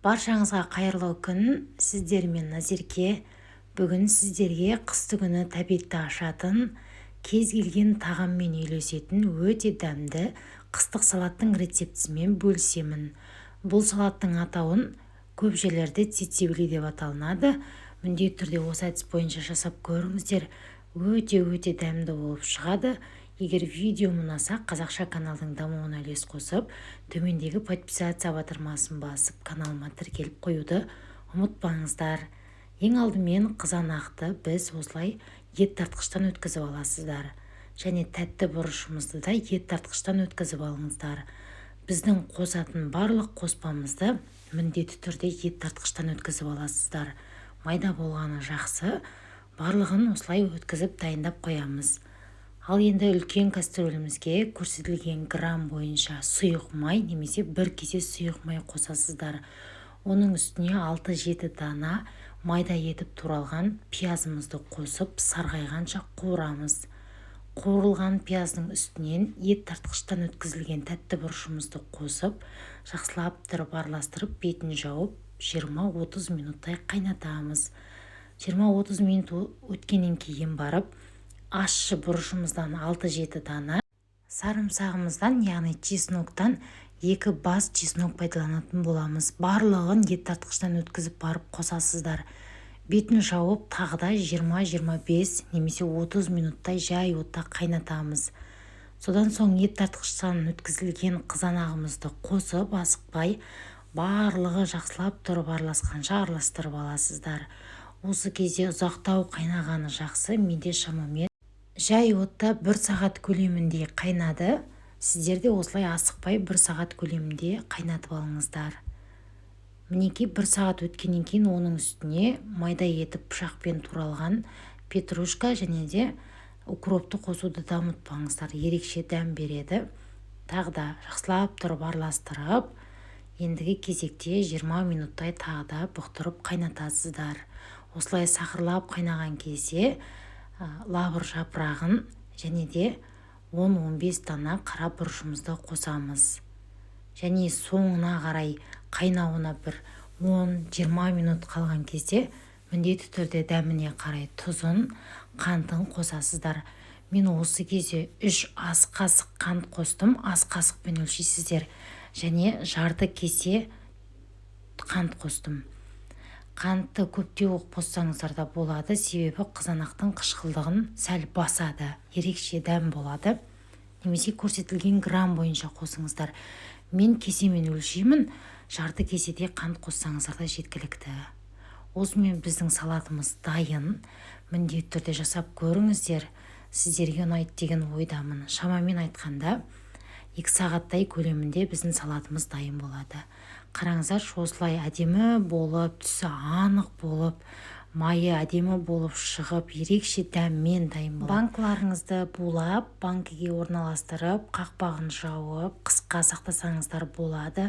Баршаңызға қайырлы күн. Сіздермен Назерке. Бүгін сіздерге қысты күні тәбетті ашатын, кез келген тағаммен үйлесетін өте дәмді қыстық салаттың рецептісімен бөлісемін. Бұл салаттың атауын көп жерлерде цицибли деп аталынады. Міндетті түрде осы әдіс бойынша жасап көріңіздер. Өте дәмді болып шығады. Егер видео ұнаса, қазақша каналдың дамуына үлес қосып, төмендегі подписация батырмасын басып, каналыма тіркеліп қоюды ұмытпаңыздар. Ең алдымен қызанақты біз осылай ет тартқыштан өткізіп аласыздар. Және тәтті бұрышымызды да ет тартқыштан өткізіп алыңыздар. Біздің қосатын барлық қоспамызды міндетті түрде ет тартқыштан өткізіп аласыздар. Майда болғаны жақсы, барлығын осылай өткізіп дайындап қоямыз. Ал енді үлкен кастрөлімізге көрсетілген грамм бойынша сұйық май немесе бір кесе сұйық май қосасыздар. Оның үстіне 6-7 дана майда етіп туралған пиязымызды қосып, сарғайғанша қуырамыз. Қуырылған пияздың үстінен ет тартқыштан өткізілген тәтті бұрышымызды қосып, жақсылап тұрып араластырып, бетін жауып, 20-30 минуттай қайнатамыз. 20-30 минут өткеннен кейін барып, ащы бұрышымыздан 6-7 дана, сарымсағымыздан, яғни чесноктан 2 бас чеснок пайдаланатын боламыз. Барлығын ет тартқыштан өткізіп барып қосасыздар. Бетін жауып, тағы да 20-25 немесе 30 минуттай жай отта қайнатамыз. Содан соң ет тартқыштан өткізілген қызанағымызды қосып, асықпай, барлығы жақсылап тұрып араласқанша араластырып аласыздар. Осы кезде ұзақтау қайнағаны жақсы. Менде шамамен жай отта 1 сағат көлемінде қайнады. Сіздерде осылай асықпай 1 сағат көлемінде қайнатып алыңыздар. Мінекей 1 сағат өткеннен кейін оның үстіне майда етіп пышақпен туралған петрушка және де укропты қосуды да ұмытпаңыздар. Ерекше дәм береді. Тағы да жақсылап тұрып араластырып, ендігі кезекте 20 минуттай тағы да бұқтырып қайнатасыздар. Осылай сақырлап қайнаған кезде лавр жапырағын және де 10-15 дана қара бұрышымызды қосамыз. Және соңына қарай қайнауына бір 10-20 минут қалған кезде міндетті түрде дәміне қарай тұзын, қантын қосасыздар. Мен осы кезде 3 ас қасық қант қостым. Ас қасықпен өлшейсіздер. Және жарты кесе қант қостым. Қантты көптеу қоссаңыздар да болады, себебі қызанақтың қышқылдығын сәл басады, ерекше дәм болады. Немесе көрсетілген грамм бойынша қосыңыздар. Мен кесемен өлшеймін, жарты кеседе қант қоссаңыздар да жеткілікті. Осымен біздің салатымыз дайын. Міндетті түрде жасап көріңіздер. Сіздерге ұнайды деген ойдамын. Шамамен айтқанда 2 сағаттай көлемінде біздің салатымыз дайын болады. Қараңыздар, осылай әдемі болып, түсі анық болып, майы әдемі болып шығып, ерекше дәммен дайын болады. Банкаларыңызды булап, банкіге орналастырып, қақпағын жауып, қысқа сақтасаңыздар болады.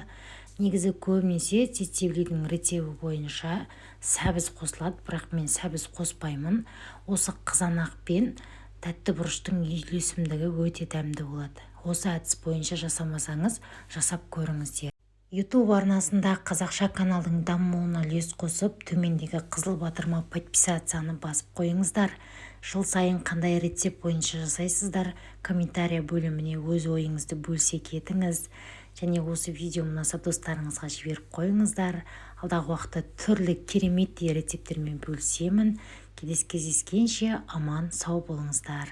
Негізі көбінесе цициблидің рецебі бойынша сәбіз қосылады, бірақ мен сәбіз қоспаймын. Осы қызанақ пен тәтті бұрыштың үйлесімдігі өте дәмді болады. Осы әдіс бойынша жасамасаңыз, жасап көріңіздер. YouTube арнасында қазақша каналдың дамуына үлес қосып, төмендегі қызыл батырма подписацияны басып қойыңыздар. Жыл сайын қандай рецепт бойынша жасайсыздар, комментария бөліміне өз ойыңызды бөлсе кетіңіз. Және осы видео ұнаса достарыңызға жіберіп қойыңыздар. Алдағы уақытта түрлі керемет рецептермен бөлісемін. Кездескенше аман сау болыңыздар.